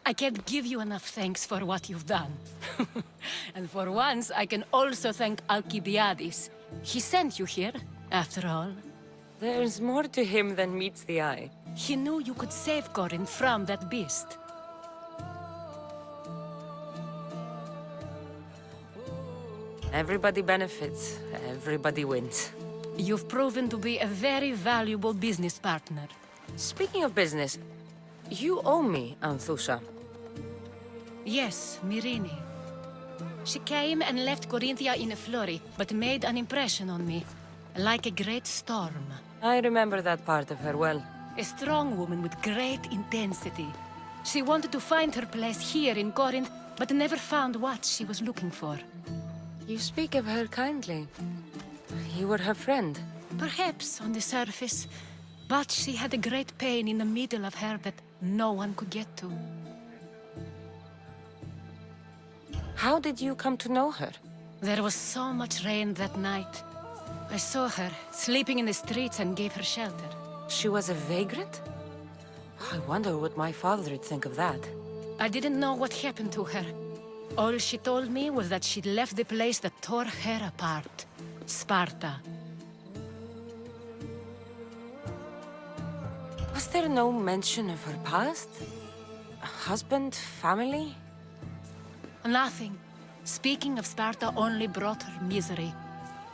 I can't give you enough thanks for what you've done. And for once, I can also thank Alcibiades. He sent you here, after all. There's more to him than meets the eye. He knew you could save Corinth from that beast. Everybody benefits, everybody wins. You've proven to be a very valuable business partner. Speaking of business, you owe me, Anthusa. Yes, Myrine. She came and left Corinthia in a flurry, but made an impression on me, like a great storm. I remember that part of her well. A strong woman with great intensity. She wanted to find her place here in Corinth, but never found what she was looking for. You speak of her kindly. You were her friend. Perhaps on the surface, but she had a great pain in the middle of her that no one could get to. How did you come to know her? There was so much rain that night. I saw her, sleeping in the streets, and gave her shelter. She was a vagrant? I wonder what my father would think of that. I didn't know what happened to her. All she told me was that she'd left the place that tore her apart. Sparta. Was there no mention of her past? A husband, family? Nothing. Speaking of Sparta only brought her misery.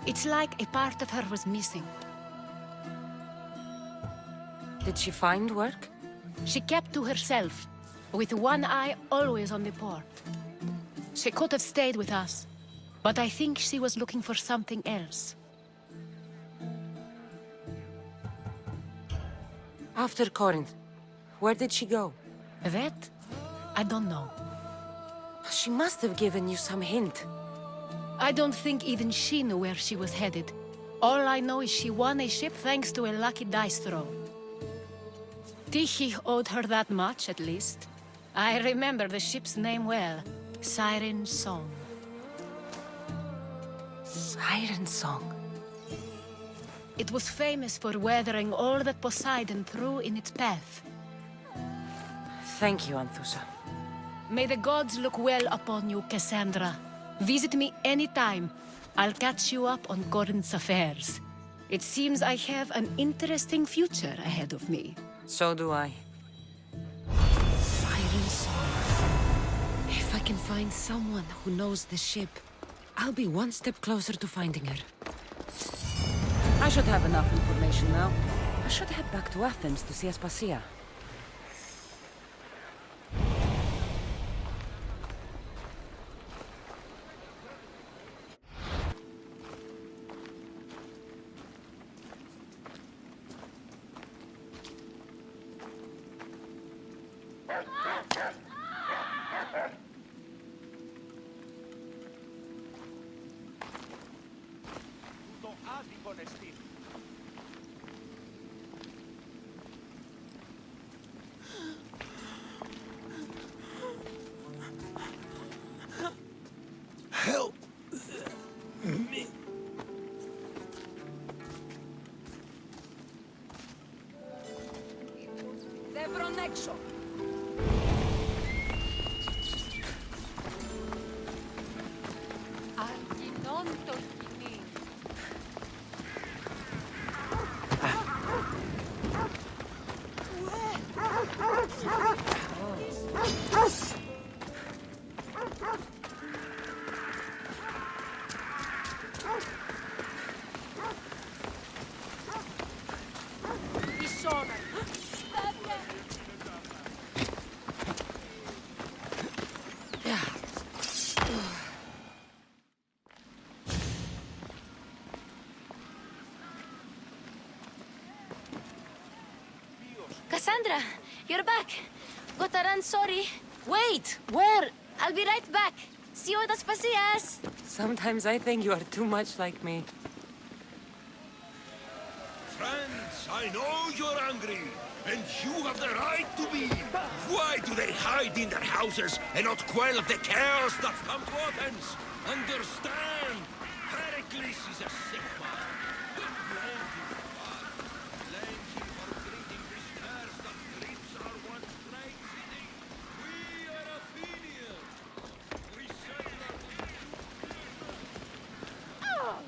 It's like a part of her was missing. Did she find work? She kept to herself, with one eye always on the port. She could have stayed with us, but I think she was looking for something else. After Corinth, where did she go? That? I don't know. She must have given you some hint. I don't think even she knew where she was headed. All I know is she won a ship thanks to a lucky dice throw. Tyche owed her that much, at least. I remember the ship's name well. Siren Song. Siren Song. It was famous for weathering all that Poseidon threw in its path. Thank you, Anthusa. May the gods look well upon you, Cassandra. Visit me anytime. I'll catch you up on Corinth's affairs. It seems I have an interesting future ahead of me. So do I. Siren Song. If I can find someone who knows the ship, I'll be one step closer to finding her. I should have enough information now. I should head back to Athens to see Aspasia. Help me. Devronexo. Cassandra, you're back. Got to run, sorry. Wait! Where? I'll be right back. See you at Aspasias. Sometimes I think you are too much like me. Friends, Yes, I know you're angry, and you have the right to be. Why do they hide in their houses and not quell the chaos that's come to Athens? Understand, Pericles is a sick man. Don't blame him for that. Blame him for breeding this curse that grips our once great city. We are Athenians. We settle our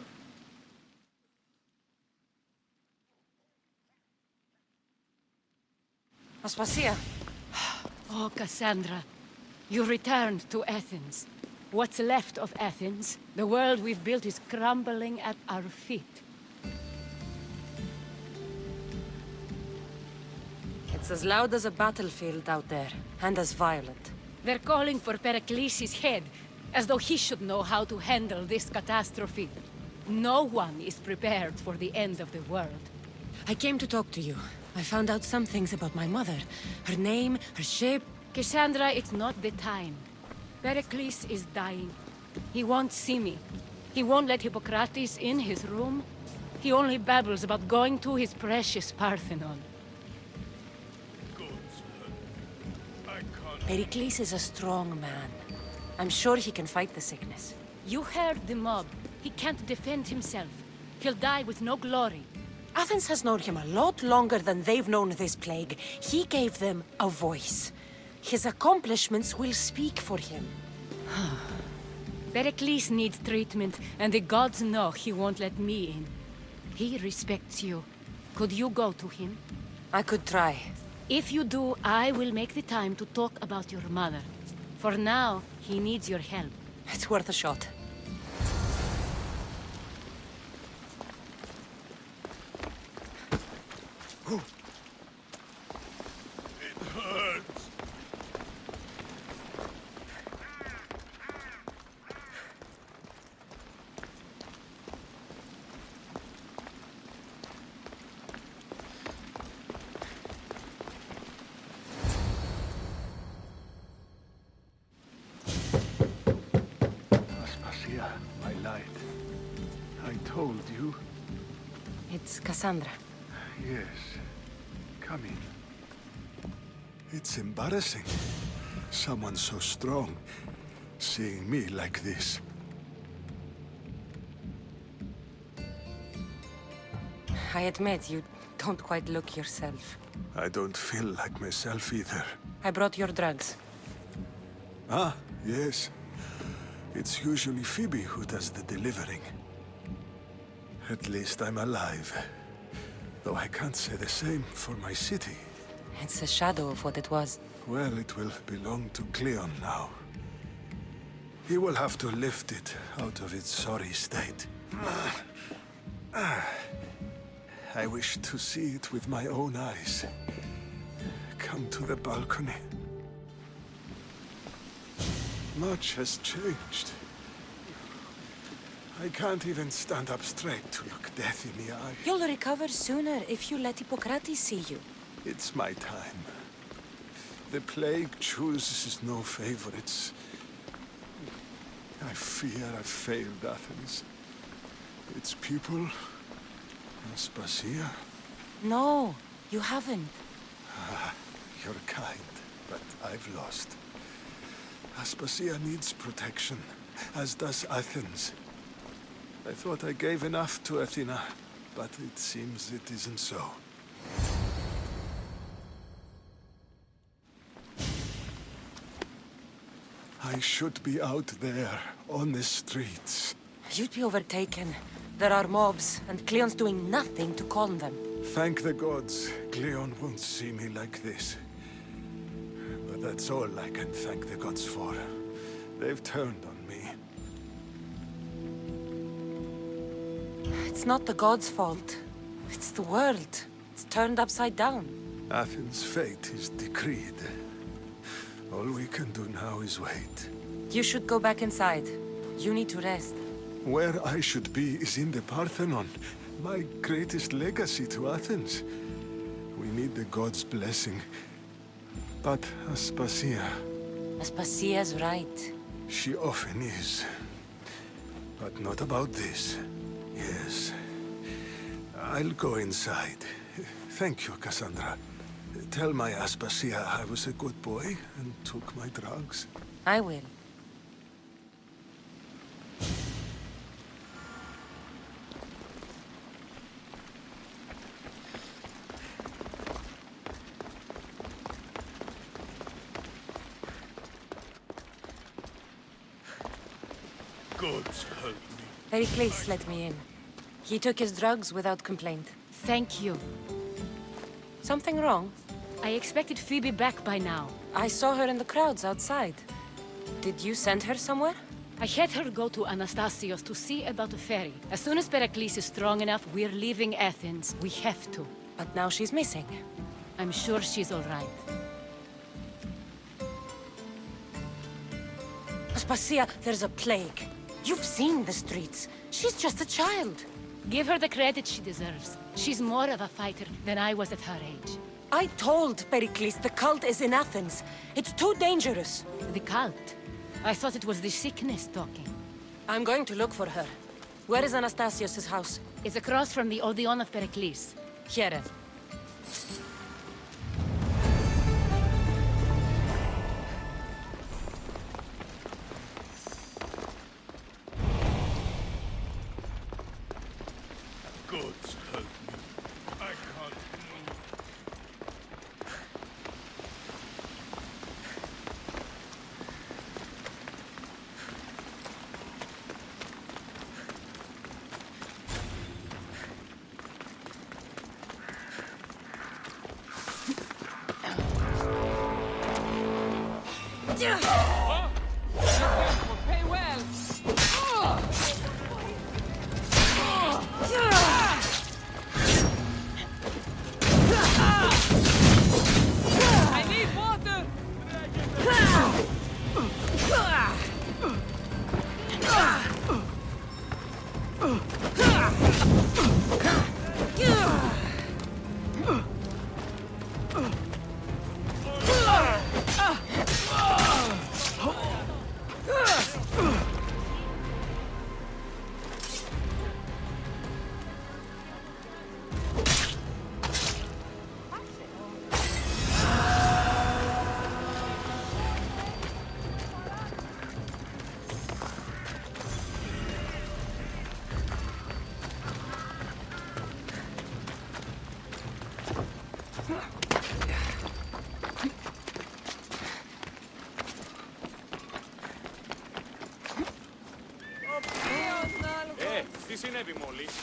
Aspasia, Oh, Cassandra, you returned to Athens. What's left of Athens, the world we've built is crumbling at our feet. it's as loud as a battlefield out there, and as violent. They're calling for Pericles' head, as though he should know how to handle this catastrophe. No one is prepared for the end of the world. I came to talk to you. I found out some things about my mother. Her name, her ship. Cassandra, it's not the time. Pericles is dying. He won't see me. He won't let Hippocrates in his room. He only babbles about going to his precious Parthenon. Pericles is a strong man. I'm sure he can fight the sickness. You heard the mob. He can't defend himself. He'll die with no glory. Athens has known him a lot longer than they've known this plague. He gave them a voice. His accomplishments will speak for him. Pericles needs treatment, and the gods know he won't let me in. He respects you. Could you go to him? I could try. If you do, I will make the time to talk about your mother. For now, he needs your help. It's worth a shot. It hurts. Aspasia, my light. I told you. It's Cassandra. Yes. Come in. It's embarrassing. Someone so strong, seeing me like this. I admit you don't quite look yourself. I don't feel like myself either. I brought your drugs. Ah, yes. It's usually Phoibe who does the delivering. At least I'm alive. Though I can't say the same for my city. It's a shadow of what it was. Well, it will belong to Cleon now. He will have to lift it out of its sorry state. I wish to see it with my own eyes. Come to the balcony. Much has changed. I can't even stand up straight to look death in the eye. You'll recover sooner if you let Hippocrates see you. It's my time. The plague chooses no favorites. I fear I've failed Athens. Its people, Aspasia. No, you haven't. You're kind, but I've lost. Aspasia needs protection, as does Athens. I thought I gave enough to Athena, but it seems it isn't so. I should be out there, on the streets. You'd be overtaken. There are mobs, and Cleon's doing nothing to calm them. Thank the gods, Cleon won't see me like this. But that's all I can thank the gods for. They've turned on me. It's not the gods' fault. It's the world. It's turned upside down. Athens' fate is decreed. All we can do now is wait. You should go back inside. You need to rest. Where I should be is in the Parthenon, my greatest legacy to Athens. We need the gods' blessing. But Aspasia, Aspasia's right. she often is. But not about this. Yes. I'll go inside, Thank you, Cassandra. Tell my Aspasia I was a good boy and took my drugs. I will. Gods help me. Pericles let me in. He took his drugs without complaint. Thank you. Something wrong? I expected Phoibe back by now. I saw her in the crowds outside. Did you send her somewhere? I had her go to Anastasios to see about a ferry. As soon as Pericles is strong enough, we're leaving Athens. We have to. But now she's missing. I'm sure she's all right. Aspasia, there's a plague. You've seen the streets. She's just a child. Give her the credit she deserves. She's more of a fighter than I was at her age. I told Pericles the cult is in Athens. It's too dangerous. The cult? I thought it was the sickness talking. I'm going to look for her. Where is Anastasios' house? It's across from the Odeon of Pericles. Here. Gods help me. I can't move. Pay well! I need water! Τι συνέβη μόλις?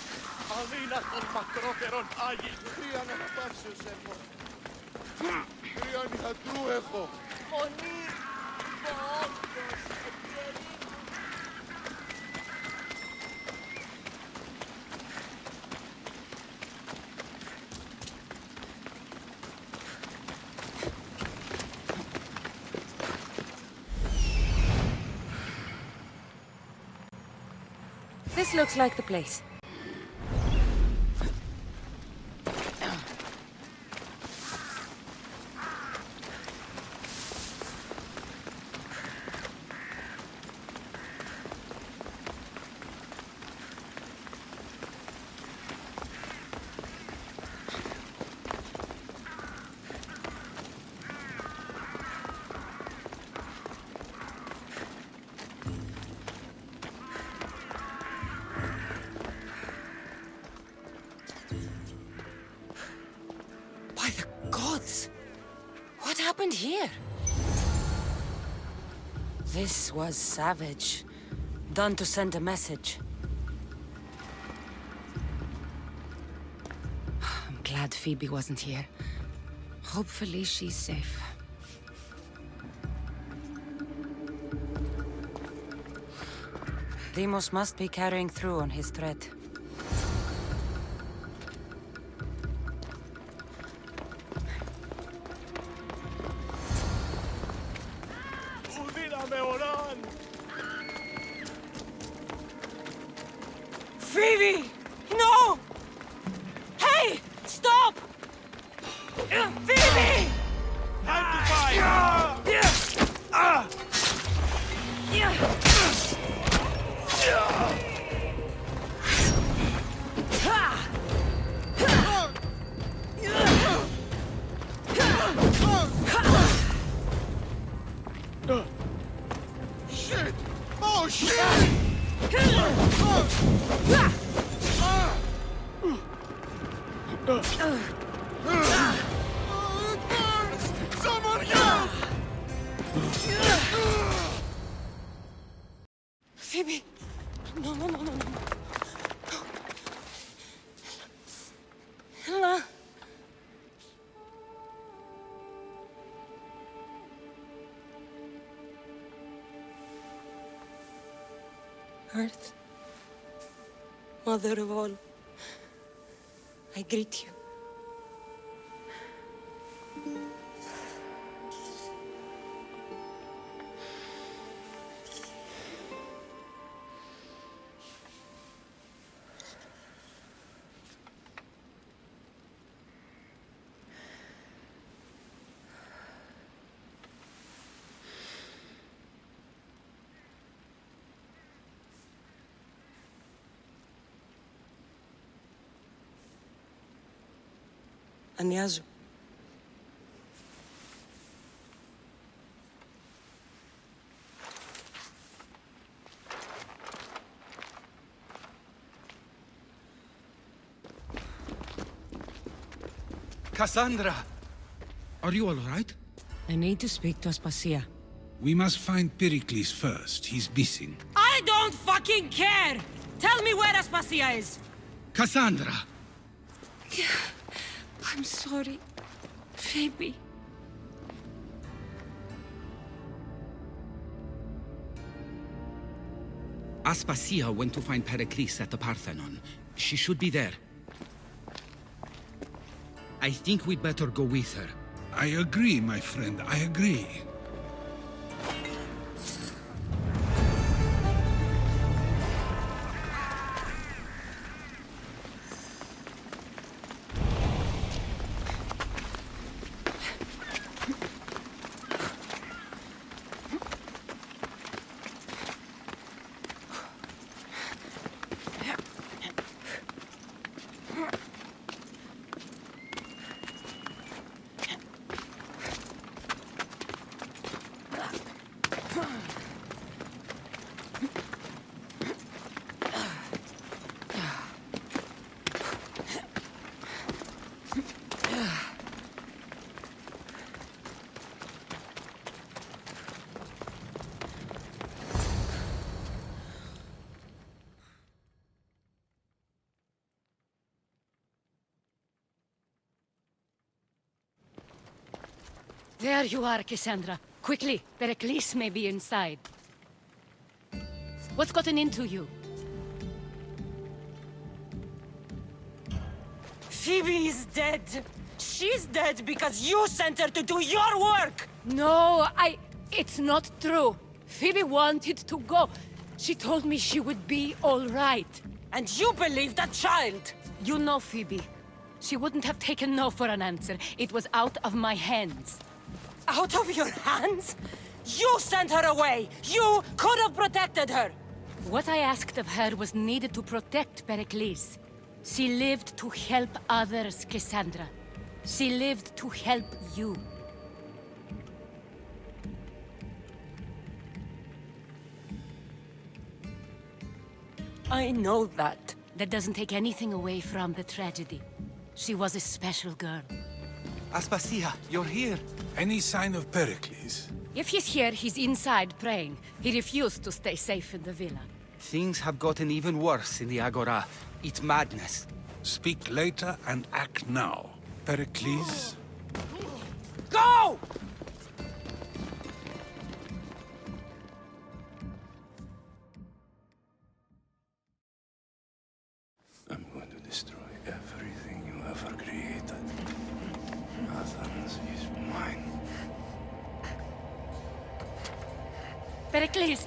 Αδύνατον μακρότερον Άγιοι. Κρύαν αναπαύσεως έχω. Κρύαν ιατρού έχω. Μονή, πόντος, ευκαιρή. This looks like the place. What happened here? This was savage. Done to send a message. I'm glad Phoibe wasn't here. Hopefully she's safe. Deimos must be carrying through on his threat. Phoibe! No! Hey! Stop! Phoibe! Time to fight! Someone help! Phoebe! No, no, no, no, no. Ella. Earth, Mother of all, I greet you. Ανιάζω. Cassandra! Are you all right? I need to speak to Aspasia. We must find Pericles first. He's missing. I don't fucking care! Tell me where Aspasia is! Cassandra! I'm sorry, Phoebe. Aspasia went to find Pericles at the Parthenon. She should be there. I think we'd better go with her. I agree, my friend. I agree. There you are, Cassandra. Quickly, Pericles may be inside. What's gotten into you? Phoebe is dead. She's dead because you sent her to do your work! No, it's not true. Phoebe wanted to go. She told me she would be all right. And you believe that child! You know Phoebe. She wouldn't have taken no for an answer. It was out of my hands. Out of your hands? You sent her away! You could have protected her! What I asked of her was needed to protect Pericles. She lived to help others, Cassandra. She lived to help you. I know that. That doesn't take anything away from the tragedy. She was a special girl. Aspasia, you're here. Any sign of Pericles? If he's here, he's inside praying. He refused to stay safe in the villa. Things have gotten even worse in the Agora. It's madness. Speak later and act now. Pericles? Go! I'm going to destroy everything you ever created. Athens is mine. Pericles!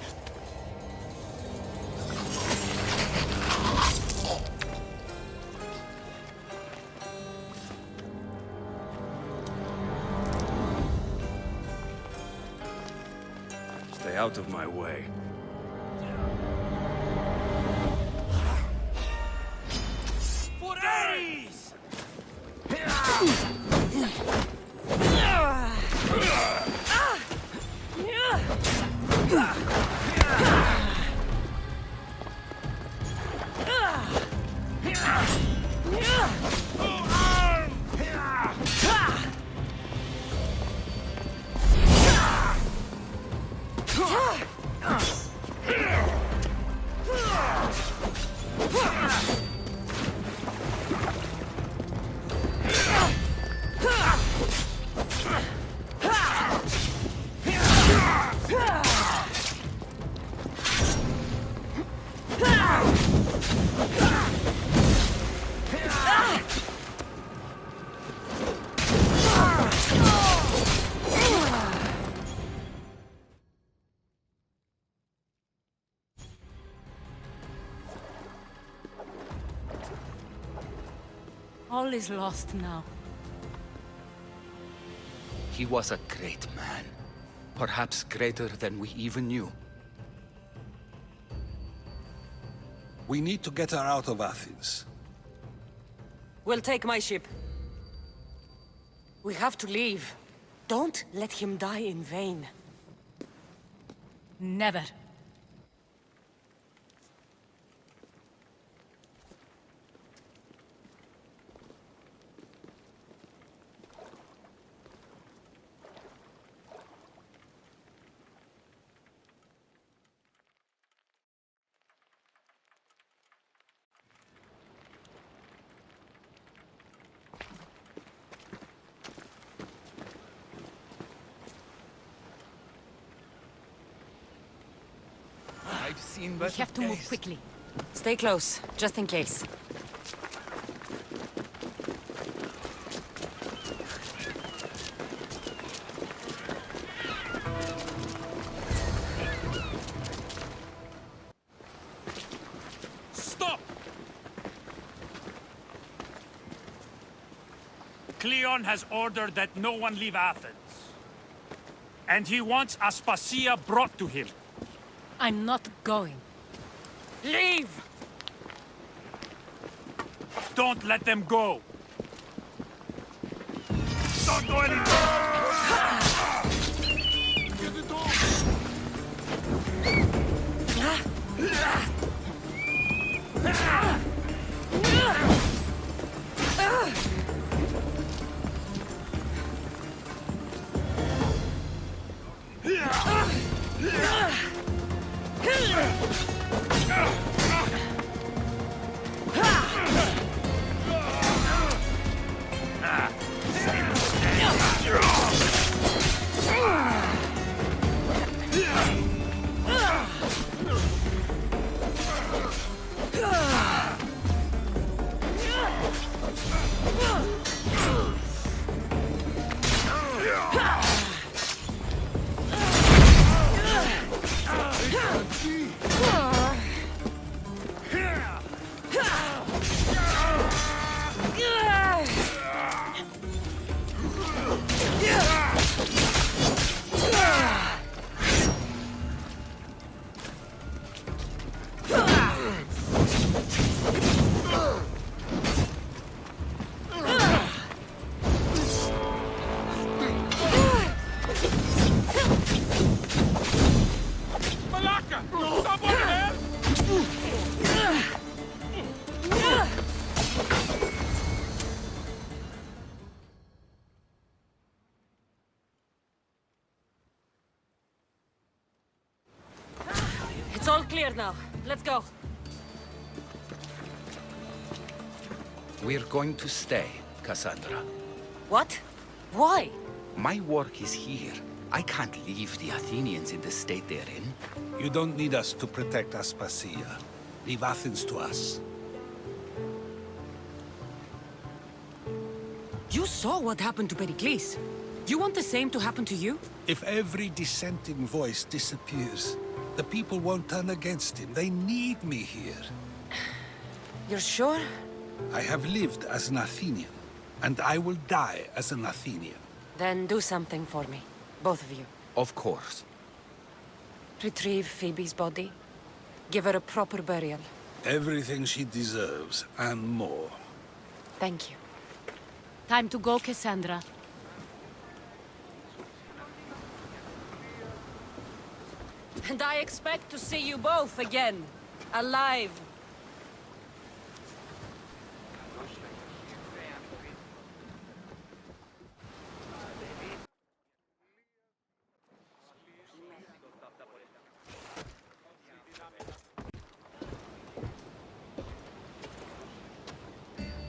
Stay out of my way. For Ares! All is lost now. He was a great man. Perhaps greater than we even knew. We need to get her out of Athens. We'll take my ship. We have to leave. Don't let him die in vain. Never. I've seen We have to move quickly. Stay close, just in case. Stop! Cleon has ordered that no one leave Athens. And he wants Aspasia brought to him. I'm not going. Leave! Don't let them go! Don't go anywhere! It's all clear now. Let's go. We're going to stay, Cassandra. What? Why? My work is here. I can't leave the Athenians in the state they're in. You don't need us to protect Aspasia. Leave Athens to us. You saw what happened to Pericles. You want the same to happen to you? If every dissenting voice disappears, the people won't turn against him. They need me here. You're sure? I have lived as an Athenian, and I will die as an Athenian. Then do something for me. Both of you. Of course. Retrieve Phoebe's body. Give her a proper burial. Everything she deserves, and more. Thank you. Time to go, Cassandra. And I expect to see you both again. Alive.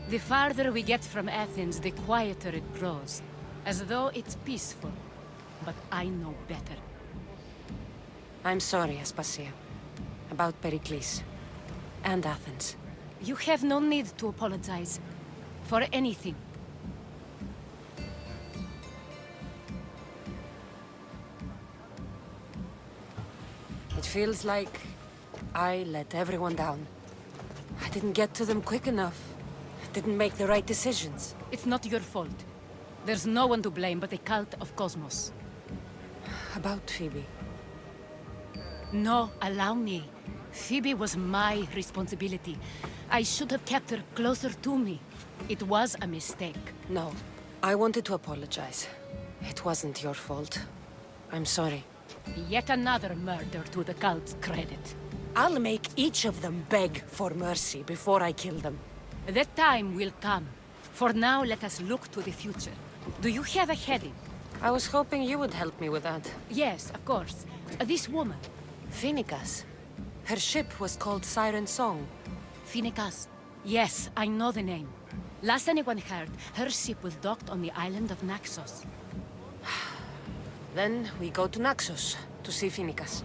The farther we get from Athens, the quieter it grows. As though it's peaceful. But I know better. I'm sorry, Aspasia. About Pericles. And Athens. You have no need to apologize. For anything. It feels like I let everyone down. I didn't get to them quick enough. didn't make the right decisions. It's not your fault. There's no one to blame but the cult of Cosmos. About Phoebe. No, allow me. Phoebe was my responsibility. I should have kept her closer to me. It was a mistake. No, I wanted to apologize. It wasn't your fault. I'm sorry. Yet another murder to the cult's credit. I'll make each of them beg for mercy before I kill them. That time will come. For now, let us look to the future. Do you have a heading? I was hoping you would help me with that. Yes, of course. This woman. Phoenicas. Her ship was called Siren Song. Phoenicas. Yes, I know the name. Last anyone heard, her ship was docked on the island of Naxos. Then we go to Naxos to see Phoenicas.